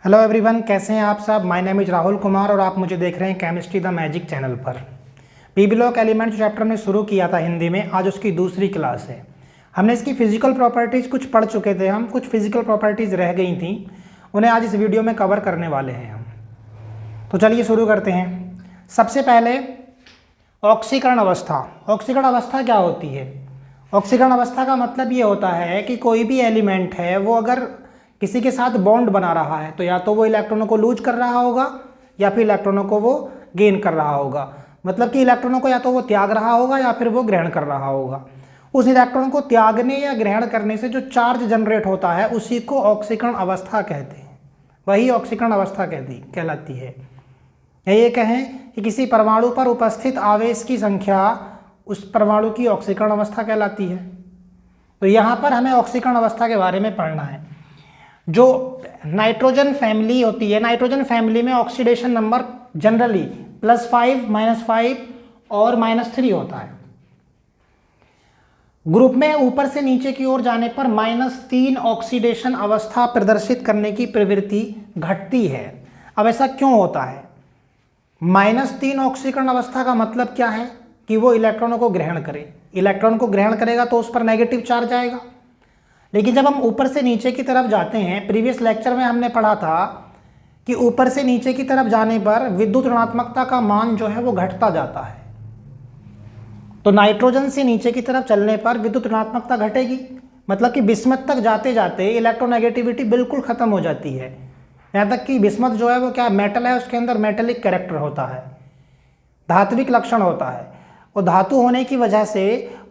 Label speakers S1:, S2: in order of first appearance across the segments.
S1: Hello everyone, कैसे हैं आप सब। My name is Rahul Kumar और आप मुझे देख रहे हैं केमिस्ट्री द मैजिक चैनल पर। पी ब्लॉक एलिमेंट चैप्टर में शुरू किया था हिंदी में, आज उसकी दूसरी क्लास है। हमने इसकी फिजिकल प्रॉपर्टीज़ कुछ पढ़ चुके थे, हम कुछ फिजिकल प्रॉपर्टीज़ रह गई थी, उन्हें आज इस वीडियो में कवर करने वाले हैं हम। तो चलिए शुरू करते हैं। सबसे पहले ऑक्सीकरण अवस्था। ऑक्सीकरण अवस्था क्या होती है? ऑक्सीकरण अवस्था का मतलब ये होता है कि कोई भी एलिमेंट है वो अगर किसी के साथ बॉन्ड बना रहा है तो या तो वो इलेक्ट्रॉनों को लूज कर रहा होगा या फिर इलेक्ट्रॉनों को वो गेन कर रहा होगा। मतलब कि इलेक्ट्रॉनों को या तो वो त्याग रहा होगा या फिर वो ग्रहण कर रहा होगा। उस इलेक्ट्रॉन को त्यागने या ग्रहण करने से जो चार्ज जनरेट होता है उसी को ऑक्सीकरण अवस्था कहते हैं। वही ऑक्सीकरण अवस्था कहलाती है। ये कहें कि किसी परमाणु पर उपस्थित आवेश की संख्या उस परमाणु की ऑक्सीकरण अवस्था कहलाती है। तो यहाँ पर हमें ऑक्सीकरण अवस्था के बारे में पढ़ना है। जो नाइट्रोजन फैमिली होती है, नाइट्रोजन फैमिली में ऑक्सीडेशन नंबर जनरली +5, -5 और -3 होता है। ग्रुप में ऊपर से नीचे की ओर जाने पर -3 ऑक्सीडेशन अवस्था प्रदर्शित करने की प्रवृत्ति घटती है। अब ऐसा क्यों होता है? -3 ऑक्सीकरण अवस्था का मतलब क्या है कि वो इलेक्ट्रॉनों को ग्रहण करे। इलेक्ट्रॉन को ग्रहण करेगा तो उस पर नेगेटिव चार्ज आएगा। लेकिन जब हम ऊपर से नीचे की तरफ जाते हैं, प्रीवियस लेक्चर में हमने पढ़ा था कि ऊपर से नीचे की तरफ जाने पर विद्युत ऋणात्मकता का मान जो है वो घटता जाता है। तो नाइट्रोजन से नीचे की तरफ चलने पर विद्युत ऋणात्मकता घटेगी, मतलब कि बिस्मथ तक जाते जाते इलेक्ट्रोनेगेटिविटी बिल्कुल खत्म हो जाती है। यहाँ तक कि बिस्मथ जो है वो क्या मेटल है, उसके अंदर मेटेलिक कैरेक्टर होता है, धात्विक लक्षण होता है। और धातु होने की वजह से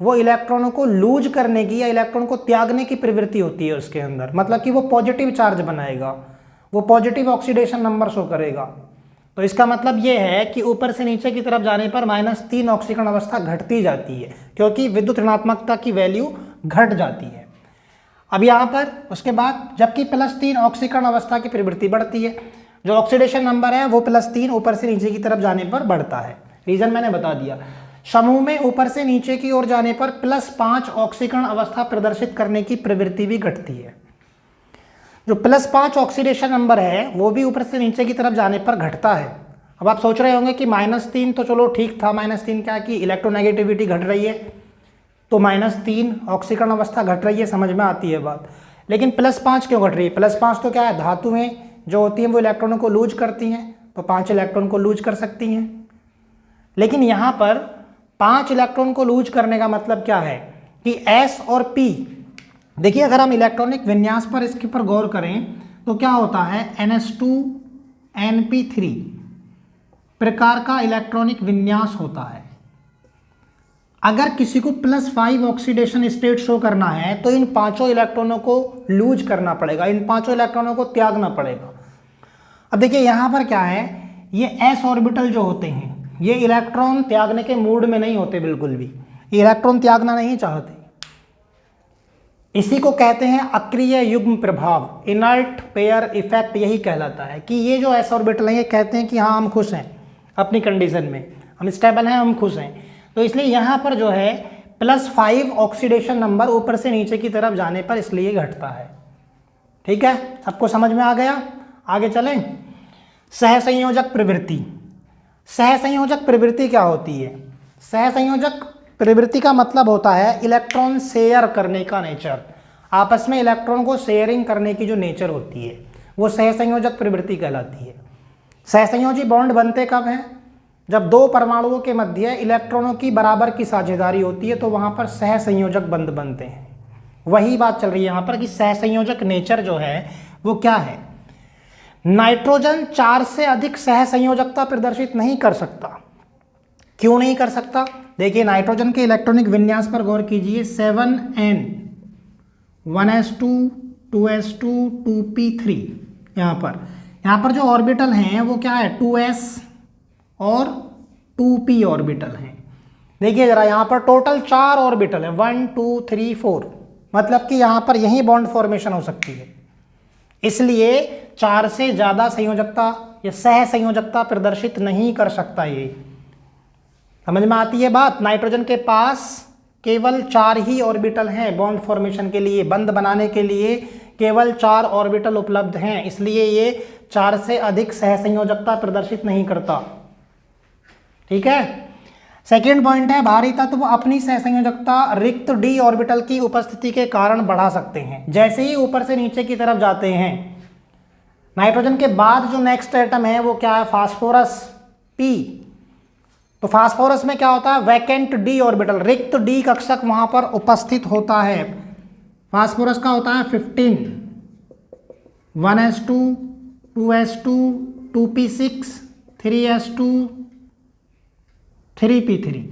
S1: वो इलेक्ट्रॉनों को लूज करने की या इलेक्ट्रॉन को त्यागने की प्रवृत्ति होती है उसके अंदर। मतलब कि वो पॉजिटिव चार्ज बनाएगा, वो पॉजिटिव ऑक्सीडेशन नंबर शो करेगा। तो इसका मतलब ये है कि ऊपर से नीचे की तरफ जाने पर -3 ऑक्सीकरण अवस्था घटती जाती है, क्योंकि विद्युत ऋणात्मकता की वैल्यू घट जाती है। अब यहाँ पर उसके बाद जबकि +3 ऑक्सीकरण अवस्था की प्रवृत्ति बढ़ती है, जो ऑक्सीडेशन नंबर है वो +3 ऊपर से नीचे की तरफ जाने पर बढ़ता है। रीजन मैंने बता दिया। समूह में ऊपर से नीचे की ओर जाने पर +5 ऑक्सीकरण अवस्था प्रदर्शित करने की प्रवृत्ति भी घटती है। जो +5 ऑक्सीडेशन नंबर है वो भी ऊपर से नीचे की तरफ जाने पर घटता है। अब आप सोच रहे होंगे कि -3 तो चलो ठीक था, -3 क्या कि इलेक्ट्रोनेगेटिविटी घट रही है, तो -3 ऑक्सीकरण अवस्था घट रही है, समझ में आती है बात। लेकिन +5 क्यों घट रही है? +5 तो क्या है, धातुएं जो होती हैं वो इलेक्ट्रॉनों को लूज करती हैं, तो 5 इलेक्ट्रॉन को लूज कर सकती हैं। लेकिन यहाँ पर 5 इलेक्ट्रॉन को लूज करने का मतलब क्या है कि S और P, देखिए अगर हम इलेक्ट्रॉनिक विन्यास पर इसके पर गौर करें तो क्या होता है, NH2 NP3 प्रकार का इलेक्ट्रॉनिक विन्यास होता है। अगर किसी को +5 ऑक्सीडेशन स्टेट शो करना है तो इन 5 इलेक्ट्रॉनों को लूज करना पड़ेगा, इन 5 इलेक्ट्रॉनों को त्यागना पड़ेगा। अब देखिए यहाँ पर क्या है, ये S ऑर्बिटल जो होते हैं ये इलेक्ट्रॉन त्यागने के मूड में नहीं होते, बिल्कुल भी इलेक्ट्रॉन त्यागना नहीं चाहते। इसी को कहते हैं अक्रिय युग्म प्रभाव, इनर्ट पेयर इफेक्ट, यही कहलाता है कि ये जो s ऑर्बिटल है ये कहते हैं कि हाँ हम खुश हैं अपनी कंडीशन में, हम स्टेबल हैं, हम खुश हैं। तो इसलिए यहाँ पर जो है +5 ऑक्सीडेशन नंबर ऊपर से नीचे की तरफ जाने पर इसलिए घटता है। ठीक है, सबको समझ में आ गया? आगे चलें। सहसंयोजक प्रवृत्ति। सहसंयोजक प्रवृत्ति क्या होती है? सहसंयोजक प्रवृत्ति का मतलब होता है इलेक्ट्रॉन शेयर करने का नेचर। आपस में इलेक्ट्रॉन को शेयरिंग करने की जो नेचर होती है वो सहसंयोजक प्रवृत्ति कहलाती है। सहसंयोजी बॉन्ड बनते कब हैं? जब दो परमाणुओं के मध्य इलेक्ट्रॉनों की बराबर की साझेदारी होती है तो वहां पर सहसंयोजक बंध बनते हैं। वही बात चल रही है यहाँ पर कि सहसंयोजक नेचर जो है वो क्या है। नाइट्रोजन 4 से अधिक सहसंयोजकता प्रदर्शित नहीं कर सकता। क्यों नहीं कर सकता? देखिए नाइट्रोजन के इलेक्ट्रॉनिक विन्यास पर गौर कीजिए। 7n 1s2 2s2 2p3, यहाँ पर जो ऑर्बिटल हैं वो क्या है, 2s और 2p ऑर्बिटल हैं। देखिए जरा यहाँ पर टोटल 4 ऑर्बिटल है, 1 2 3 4, मतलब कि यहाँ पर यही बॉन्ड फॉर्मेशन हो सकती है। इसलिए 4 से ज़्यादा संयोजकता या सह संयोजकता प्रदर्शित नहीं कर सकता। ये समझ में आती है बात? नाइट्रोजन के पास केवल 4 ही ऑर्बिटल हैं बॉन्ड फॉर्मेशन के लिए, बंध बनाने के लिए केवल 4 ऑर्बिटल उपलब्ध हैं, इसलिए ये 4 से अधिक सहसंयोजकता प्रदर्शित नहीं करता। ठीक है। सेकेंड पॉइंट है, भारी तत्व अपनी सहसंयोजकता रिक्त डी ऑर्बिटल की उपस्थिति के कारण बढ़ा सकते हैं। जैसे ही ऊपर से नीचे की तरफ जाते हैं, नाइट्रोजन के बाद जो नेक्स्ट एटम है वो क्या है, फास्फोरस पी। तो फास्फोरस में क्या होता है, वैकेंट डी ऑर्बिटल, रिक्त डी कक्षक वहां पर उपस्थित होता है। फास्फोरस का होता है 15, 1s2, 2s2, 2p6, 3s2, 3p3।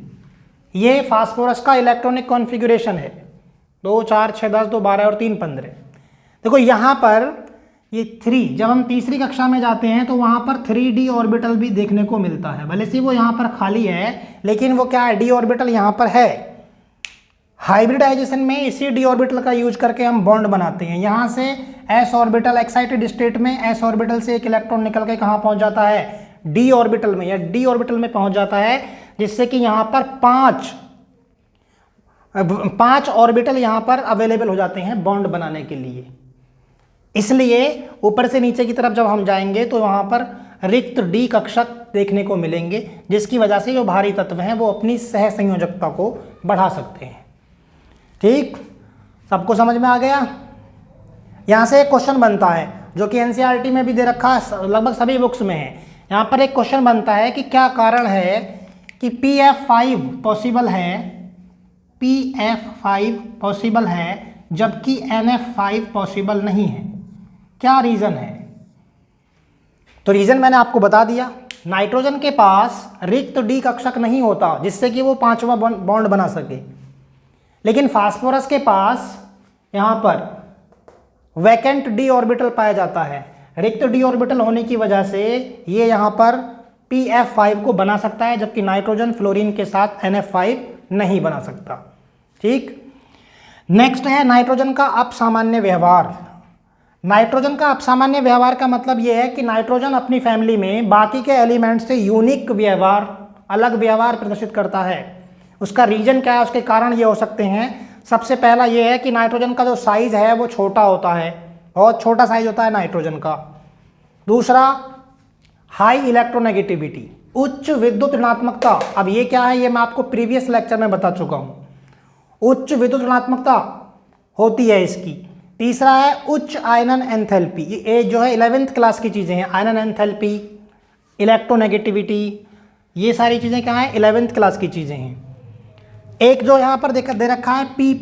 S1: ये फास्फोरस का इलेक्ट्रॉनिक कॉन्फ़िगरेशन है। 2 4 6 10, 2 12 और 3 15। देखो यहाँ पर ये 3, जब हम तीसरी कक्षा में जाते हैं तो वहाँ पर 3d ऑर्बिटल भी देखने को मिलता है। भले से वो यहाँ पर खाली है, लेकिन वो क्या है, d ऑर्बिटल यहाँ पर है। हाइब्रिडाइजेशन में इसी d ऑर्बिटल का यूज करके हम बॉन्ड बनाते हैं। यहाँ से s ऑर्बिटल, एक्साइटेड स्टेट में s ऑर्बिटल से एक इलेक्ट्रॉन निकल के कहाँ पहुँच जाता है, d ऑर्बिटल में, या d ऑर्बिटल में पहुँच जाता है, जिससे कि यहाँ पर 5 ऑर्बिटल यहाँ पर अवेलेबल हो जाते हैं बॉन्ड बनाने के लिए। इसलिए ऊपर से नीचे की तरफ जब हम जाएंगे तो वहाँ पर रिक्त डी कक्षक देखने को मिलेंगे, जिसकी वजह से जो भारी तत्व हैं वो अपनी सहसंयोजकता को बढ़ा सकते हैं। ठीक, सबको समझ में आ गया। यहाँ से एक क्वेश्चन बनता है जो कि एनसीईआरटी में भी दे रखा है, लगभग सभी बुक्स में है। यहाँ पर एक क्वेश्चन बनता है कि क्या कारण है कि PF5 पॉसिबल है, PF5 पॉसिबल है जबकि NF5 पॉसिबल नहीं है, क्या रीज़न है। तो रीज़न मैंने आपको बता दिया। नाइट्रोजन के पास रिक्त डी कक्षक नहीं होता जिससे कि वो 5वां बॉन्ड बना सके, लेकिन फास्फोरस के पास यहाँ पर वैकेंट डी ऑर्बिटल पाया जाता है। रिक्त डी ऑर्बिटल होने की वजह से ये यहाँ पर PF5 को बना सकता है, जबकि नाइट्रोजन फ्लोरीन के साथ NF5 नहीं बना सकता। ठीक, नेक्स्ट है नाइट्रोजन का अपसामान्य व्यवहार। नाइट्रोजन का अपसामान्य व्यवहार का मतलब यह है कि नाइट्रोजन अपनी फैमिली में बाकी के एलिमेंट से यूनिक व्यवहार, अलग व्यवहार प्रदर्शित करता है। उसका रीजन क्या है, उसके कारण ये हो सकते हैं। सबसे पहला ये है कि नाइट्रोजन का जो साइज है वो छोटा होता है, बहुत छोटा साइज होता है नाइट्रोजन का। दूसरा, हाई इलेक्ट्रोनेगेटिविटी, उच्च विद्युत ऋणात्मकता। अब ये क्या है, ये मैं आपको प्रीवियस लेक्चर में बता चुका हूँ। उच्च विद्युत ऋणात्मकता होती है इसकी। तीसरा है उच्च आयनन एंथैल्पी, ये जो है 11th क्लास की चीज़ें हैं। आयनन एंथैल्पी, इलेक्ट्रोनेगेटिविटी, ये सारी चीज़ें क्या हैं, 11th क्लास की चीज़ें हैं। एक जो यहाँ पर दे रखा है पी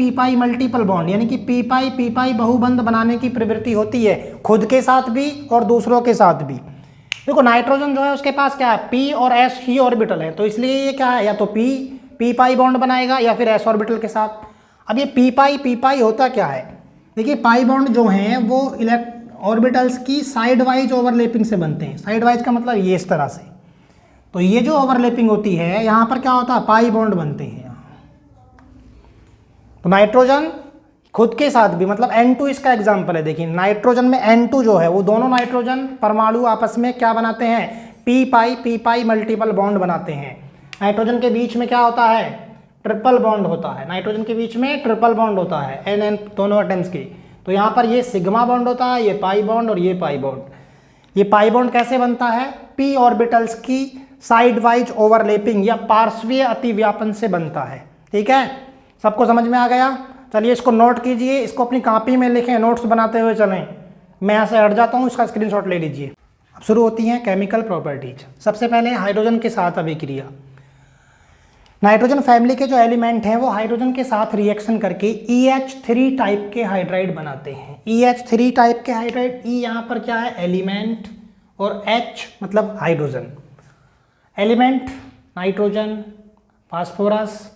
S1: पाई मल्टीपल बॉन्ड, यानी कि पी पाई बहुबंध बनाने की प्रवृत्ति होती है, खुद के साथ भी और दूसरों के साथ भी। देखो नाइट्रोजन जो है उसके पास क्या है, p और s ही ऑर्बिटल है, तो इसलिए ये क्या है, या तो p पाई बॉन्ड बनाएगा या फिर s ऑर्बिटल के साथ। अब ये p पाई होता क्या है, देखिए पाई बॉन्ड जो हैं वो ऑर्बिटल्स की साइड वाइज ओवरलैपिंग से बनते हैं। साइड वाइज का मतलब ये इस तरह से, तो ये जो ओवरलैपिंग होती है यहाँ पर क्या होता है, पाई बॉन्ड बनते हैं। तो नाइट्रोजन खुद के साथ भी, मतलब N2 इसका एग्जाम्पल है। देखिए नाइट्रोजन में N2 जो है वो दोनों नाइट्रोजन परमाणु आपस में क्या बनाते हैं, पी पाई मल्टीपल बॉन्ड बनाते हैं। नाइट्रोजन के बीच में क्या होता है, ट्रिपल बॉन्ड होता है। नाइट्रोजन के बीच में ट्रिपल बॉन्ड होता है, N दोनों एटम्स के। तो यहाँ पर ये सिग्मा बॉन्ड होता है, ये पाई बॉन्ड और ये पाई बॉन्ड। ये पाई बॉन्ड कैसे बनता है, p ऑर्बिटल्स की साइड वाइज ओवरलैपिंग या पार्श्वीय अतिव्यापन से बनता है। ठीक है, सबको समझ में आ गया। चलिए इसको नोट कीजिए, इसको अपनी कॉपी में लिखें, नोट्स बनाते हुए चलें। मैं यहाँ से हट जाता हूँ, इसका स्क्रीनशॉट ले लीजिए। अब शुरू होती हैं केमिकल प्रॉपर्टीज। सबसे पहले हाइड्रोजन के साथ अभिक्रिया। नाइट्रोजन फैमिली के जो एलिमेंट हैं वो हाइड्रोजन के साथ रिएक्शन करके EH3 टाइप के हाइड्राइड बनाते हैं। EH3 टाइप के हाइड्राइड, E यहाँ पर क्या है, एलिमेंट, और H मतलब hydrogen. Element nitrogen, phosphorus,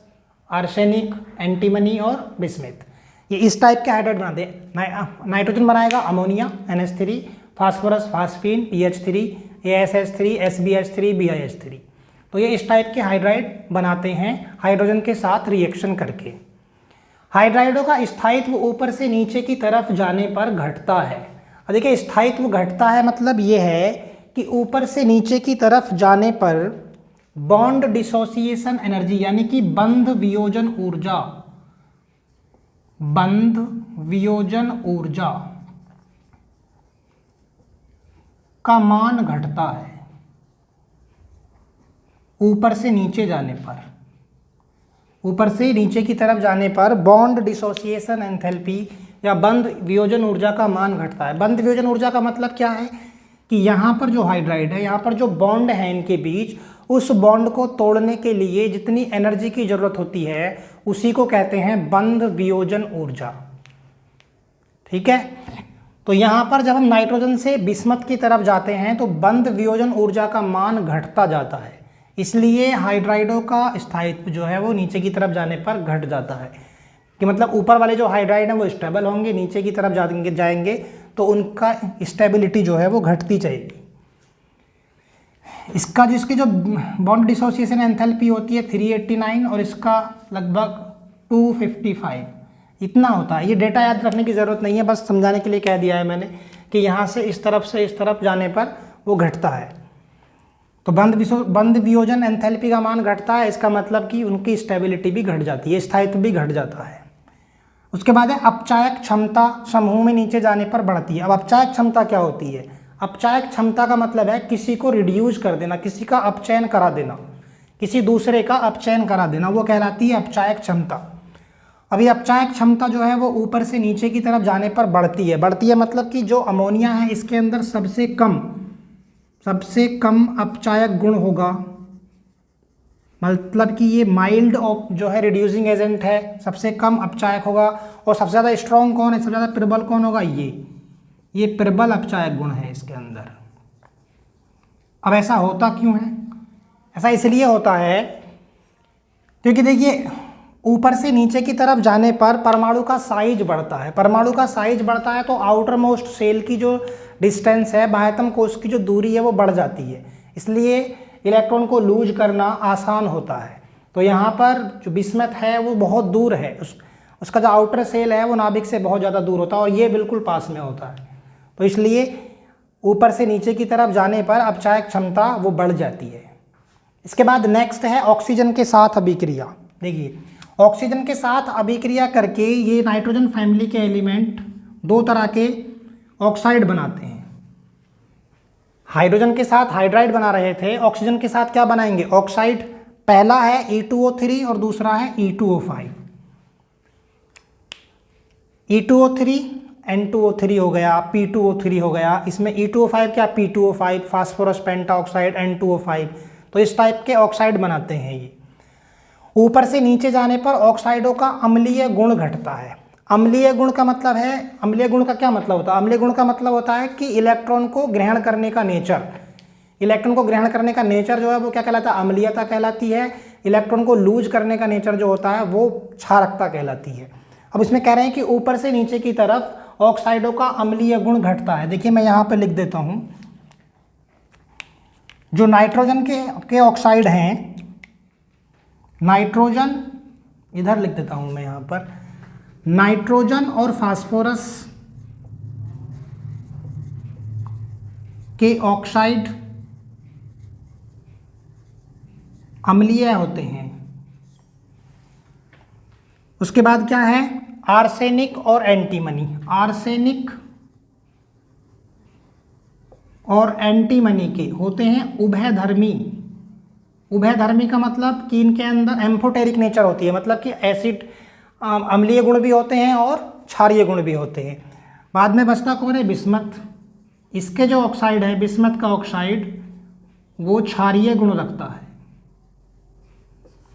S1: arsenic, antimony और बिस्मिथ, ये इस टाइप के हाइड्राइड बनाते हैं। नाइट्रोजन बनाएगा ammonia NH3, phosphorus phosphine PH3, ASH3, SbH3, BiH3। तो ये इस टाइप के हाइड्राइड बनाते हैं हाइड्रोजन के साथ रिएक्शन करके। हाइड्राइडों का स्थायित्व ऊपर से नीचे की तरफ जाने पर घटता है। और देखिए स्थायित्व घटता है मतलब ये है कि ऊपर से नीचे की तरफ जाने पर बॉन्ड डिसोसिएशन एनर्जी, यानी कि बंध वियोजन ऊर्जा, बंध वियोजन ऊर्जा का मान घटता है ऊपर से नीचे जाने पर। ऊपर से नीचे की तरफ जाने पर बॉन्ड डिसोसिएशन एंथैल्पी या बंध वियोजन ऊर्जा का मान घटता है। बंध वियोजन ऊर्जा का मतलब क्या है कि यहाँ पर जो हाइड्राइड है, यहाँ पर जो बॉन्ड है इनके बीच, उस बॉन्ड को तोड़ने के लिए जितनी एनर्जी की जरूरत होती है उसी को कहते हैं बंध वियोजन ऊर्जा। ठीक है, तो यहाँ पर जब हम नाइट्रोजन से बिस्मथ की तरफ जाते हैं तो बंध वियोजन ऊर्जा का मान घटता जाता है, इसलिए हाइड्राइडों का स्थायित्व जो है वो नीचे की तरफ जाने पर घट जाता है। कि मतलब ऊपर वाले जो हाइड्राइड हैं वो स्टेबल होंगे, नीचे की तरफ जाएंगे तो उनका स्टेबिलिटी जो है वो घटती जाएगी। इसकी जो बॉन्ड डिसोसिएशन एंथैल्पी होती है 389 और इसका लगभग 255 इतना होता है। ये डेटा याद रखने की ज़रूरत नहीं है, बस समझाने के लिए कह दिया है मैंने कि यहाँ से इस तरफ जाने पर वो घटता है। तो बंध वियोजन एंथैल्पी का मान घटता है, इसका मतलब कि उनकी स्टेबिलिटी भी घट जाती है, स्थायित्व भी घट जाता है। उसके बाद है अपचायक क्षमता समूह में नीचे जाने पर बढ़ती है। अब अपचायक क्षमता क्या होती है? अपचायक क्षमता का मतलब है किसी को रिड्यूस कर देना, किसी का अपचयन करा देना, किसी दूसरे का अपचयन करा देना, वो कहलाती है अपचायक क्षमता। अभी अपचायक क्षमता जो है वो ऊपर से नीचे की तरफ जाने पर बढ़ती है। बढ़ती है मतलब कि जो अमोनिया है इसके अंदर सबसे कम अपचायक गुण होगा, मतलब कि ये माइल्ड जो है रिड्यूसिंग एजेंट है, सबसे कम अपचायक होगा। और सबसे ज़्यादा स्ट्रॉन्ग कौन है, सबसे ज़्यादा प्रबल कौन होगा? ये प्रबल अपचायक गुण है इसके अंदर। अब ऐसा होता क्यों है? ऐसा इसलिए होता है क्योंकि देखिए ऊपर से नीचे की तरफ जाने पर परमाणु का साइज बढ़ता है। परमाणु का साइज बढ़ता है तो आउटर मोस्ट सेल की जो डिस्टेंस है, बाह्यतम कोश की जो दूरी है वो बढ़ जाती है, इसलिए इलेक्ट्रॉन को लूज करना आसान होता है। तो यहाँ पर जो बिस्मथ है वो बहुत दूर है, उसका जो आउटर सेल है वो नाभिक से बहुत ज़्यादा दूर होता है और ये बिल्कुल पास में होता है। तो इसलिए ऊपर से नीचे की तरफ जाने पर अपचायक क्षमता वो बढ़ जाती है। इसके बाद नेक्स्ट है ऑक्सीजन के साथ अभिक्रिया। देखिए ऑक्सीजन के साथ अभिक्रिया करके ये नाइट्रोजन फैमिली के एलिमेंट दो तरह के ऑक्साइड बनाते हैं। हाइड्रोजन के साथ हाइड्राइड बना रहे थे, ऑक्सीजन के साथ क्या बनाएंगे? ऑक्साइड। पहला है E2O3 और दूसरा है E2O5। E2O3 N2O3 हो गया, P2O3 हो गया। इसमें E2O5 क्या? P2O5, phosphorus pentoxide N2O5। तो इस टाइप के ऑक्साइड बनाते हैं ये। ऊपर से नीचे जाने पर ऑक्साइडों का अम्लीय गुण घटता है। अम्लीय गुण का मतलब है, अम्लीय गुण का क्या मतलब होता है? अम्लीय गुण का मतलब होता है कि इलेक्ट्रॉन को ग्रहण करने का नेचर, इलेक्ट्रॉन को ग्रहण करने का नेचर जो है वो क्या कहलाता है? अम्लीयता कहलाती है। इलेक्ट्रॉन को लूज करने का नेचर जो होता है वो क्षारकता कहलाती है। अब इसमें कह रहे हैं कि ऊपर से नीचे की तरफ ऑक्साइडों का अम्लीय गुण घटता है। देखिए मैं यहाँ पे लिख देता हूँ, जो नाइट्रोजन के ऑक्साइड हैं, नाइट्रोजन इधर लिख देता हूँ मैं यहाँ पर, नाइट्रोजन और फास्फोरस के ऑक्साइड अम्लीय होते हैं। उसके बाद क्या है? आर्सेनिक और एंटीमनी। आर्सेनिक और एंटीमनी के होते हैं उभयधर्मी। उभयधर्मी का मतलब कि इनके अंदर एम्फोटेरिक नेचर होती है, मतलब कि एसिड अम्लीय गुण भी होते हैं और क्षारीय गुण भी होते हैं। बाद में बचता कौन है? बिस्मथ। इसके जो ऑक्साइड है, बिस्मथ का ऑक्साइड, वो क्षारीय गुण रखता है,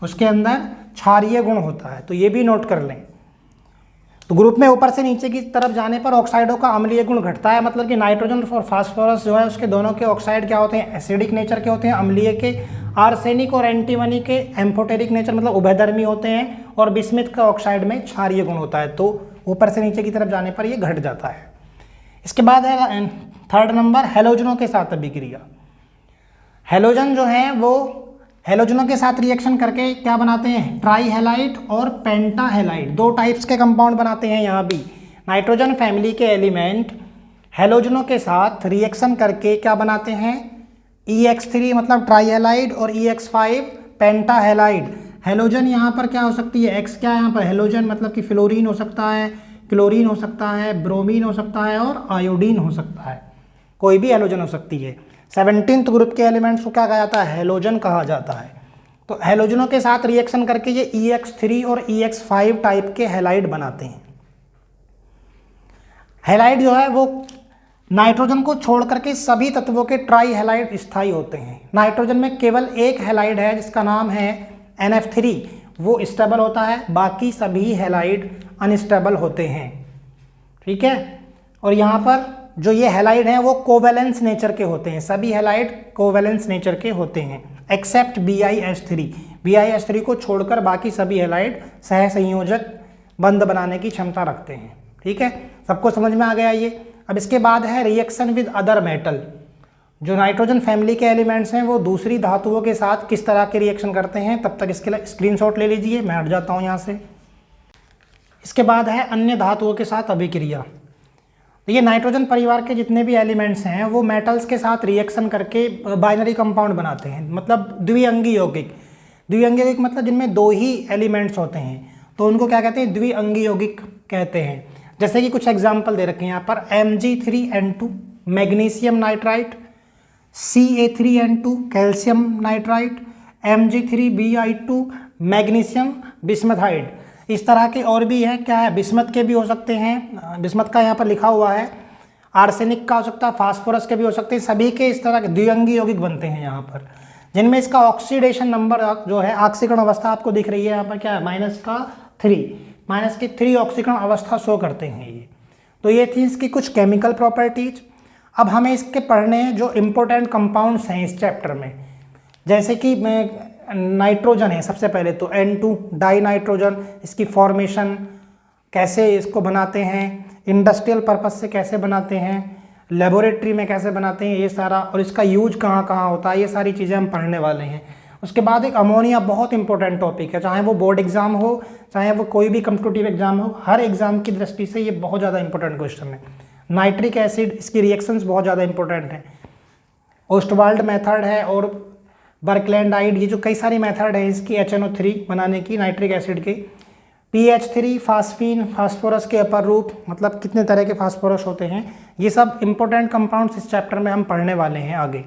S1: उसके अंदर क्षारीय गुण होता है, तो ये भी नोट कर लें। तो ग्रुप में ऊपर से नीचे की तरफ जाने पर ऑक्साइडों का अम्लीय गुण घटता है, मतलब कि नाइट्रोजन और फास्फोरस जो है उसके दोनों के ऑक्साइड क्या होते हैं? एसिडिक नेचर के होते हैं, अम्लीय के। आर्सेनिक और एंटीमनी के एम्फोटेरिक नेचर, मतलब उभयधर्मी होते हैं। और बिस्मथ का ऑक्साइड में क्षारीय गुण होता है, तो ऊपर से नीचे की तरफ जाने पर ये घट जाता है। इसके बाद है थर्ड नंबर, हैलोजनों के साथ अभिक्रिया। हैलोजन जो है वो हैलोजनों के साथ रिएक्शन करके क्या बनाते हैं? ट्राई हैलाइड और पेंटा हैलाइड, दो टाइप्स के कंपाउंड बनाते हैं। यहाँ भी नाइट्रोजन फैमिली के एलिमेंट हैलोजनों के साथ रिएक्शन करके क्या बनाते हैं? EX3 मतलब ट्राई हैलाइड और EX5 पेंटा हैलाइड। हैलोजन यहाँ पर क्या हो सकती है? X क्या है यहाँ पर? हैलोजन मतलब कि फ्लोरीन हो सकता है, क्लोरीन हो सकता है, ब्रोमीन हो सकता है और आयोडीन हो सकता है। कोई भी हैलोजन हो सकती है। 17th ग्रुप के एलिमेंट्स को क्या कहा जाता है? हैलोजन कहा जाता है। तो हैलोजनों के साथ रिएक्शन करके ये EX3 और EX5 टाइप के हैलाइड बनाते हैं। हैलाइड जो है वो नाइट्रोजन को छोड़ करके सभी तत्वों के ट्राई हैलाइड स्थायी होते हैं। नाइट्रोजन में केवल एक हैलाइड है जिसका नाम है NF3, वो स्टेबल होता है, बाकी सभी हैलाइड अनस्टेबल होते हैं। ठीक है, और यहाँ पर जो ये हैलाइड हैं वो कोवेलेंस नेचर के होते हैं, सभी हैलाइड कोवेलेंस नेचर के होते हैं एक्सेप्ट BiH3। BiH3 को छोड़कर बाकी सभी हैलाइड सह संयोजक बंध बनाने की क्षमता रखते हैं। ठीक है, सबको समझ में आ गया ये। अब इसके बाद है रिएक्शन विद अदर मेटल। जो नाइट्रोजन फैमिली के एलिमेंट्स हैं वो दूसरी धातुओं के साथ किस तरह के रिएक्शन करते हैं, तब तक इसके लिए स्क्रीनशॉट ले लीजिए, मैं हट जाता हूँ यहाँ से। इसके बाद है अन्य धातुओं के साथ अभिक्रिया। ये नाइट्रोजन परिवार के जितने भी एलिमेंट्स हैं वो मेटल्स के साथ रिएक्शन करके बाइनरी कंपाउंड बनाते हैं, मतलब द्विअंगी यौगिक। द्विअंगी यौगिक मतलब जिनमें दो ही एलिमेंट्स होते हैं, तो उनको क्या कहते हैं? द्विअंगी यौगिक कहते हैं। जैसे कि कुछ एग्जाम्पल दे रखे हैं यहाँ पर, Mg3N2 magnesium nitrite, Ca3N2 calcium nitrite, Mg3Bi2 magnesium bismuthide. इस तरह के और भी हैं, क्या है, बिस्मथ के भी हो सकते हैं, बिस्मथ का यहाँ पर लिखा हुआ है, आर्सेनिक का हो सकता है, फास्फोरस के भी हो सकते हैं, सभी के इस तरह के द्विअंगी यौगिक बनते हैं यहाँ पर, जिनमें इसका ऑक्सीडेशन नंबर जो है, ऑक्सीकरण अवस्था आपको दिख रही है यहाँ पर, क्या है, -3 ऑक्सीकरण अवस्था शो करते हैं ये। तो ये थी इसकी कुछ केमिकल प्रॉपर्टीज। अब हमें इसके पढ़ने हैं जो इम्पोर्टेंट कंपाउंड्स हैं इस चैप्टर में, जैसे कि नाइट्रोजन है सबसे पहले तो N2 डाई नाइट्रोजन, इसकी फॉर्मेशन कैसे इसको बनाते हैं, इंडस्ट्रियल पर्पस से कैसे बनाते हैं, लेबोरेटरी में कैसे बनाते हैं, ये सारा, और इसका यूज कहाँ कहाँ होता है, ये सारी चीज़ें हम पढ़ने वाले हैं। उसके बाद एक अमोनिया बहुत इंपॉर्टेंट टॉपिक है, चाहे वो बोर्ड एग्जाम हो, चाहे वो कोई भी कम्पिटिटिव एग्जाम हो, हर एग्जाम की दृष्टि से ये बहुत ज़्यादा इंपॉर्टेंट क्वेश्चन है। नाइट्रिक एसिड, इसकी रिएक्शंस बहुत ज़्यादा इंपॉर्टेंट हैं। ओस्टवाल्ड मेथड है और बर्कलैंडाइड, ये जो कई सारी मेथड है इसकी HNO3 बनाने की नाइट्रिक एसिड के। PH3 फास्फीन, फास्फोरस के अपर रूप, मतलब कितने तरह के फास्फोरस होते हैं, ये सब इंपॉर्टेंट कंपाउंड्स इस चैप्टर में हम पढ़ने वाले हैं आगे।